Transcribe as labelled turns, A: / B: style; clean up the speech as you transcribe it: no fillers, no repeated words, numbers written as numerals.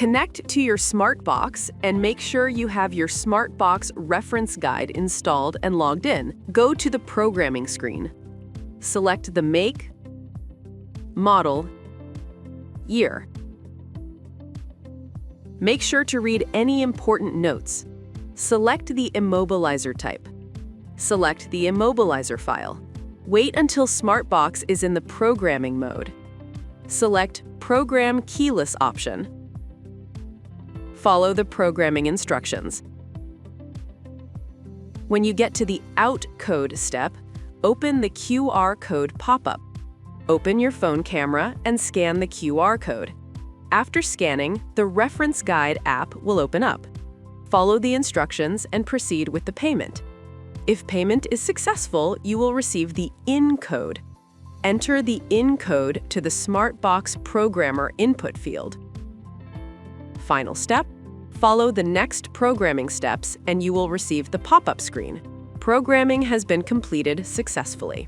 A: Connect to your SmartBox and make sure you have your SmartBox Reference Guide installed and logged in. Go to the programming screen. Select the make, model, year. Make sure to read any important notes. Select the immobilizer type. Select the immobilizer file. Wait until SmartBox is in the programming mode. Select Program Keyless option. Follow the programming instructions. When you get to the Outcode step, open the QR code pop-up. Open your phone camera and scan the QR code. After scanning, the Reference Guide app will open up. Follow the instructions and proceed with the payment. If payment is successful, you will receive the Incode. Enter the Incode to the SmartBox Programmer input field. Final step, follow the next programming steps and you will receive the pop-up screen. Programming has been completed successfully.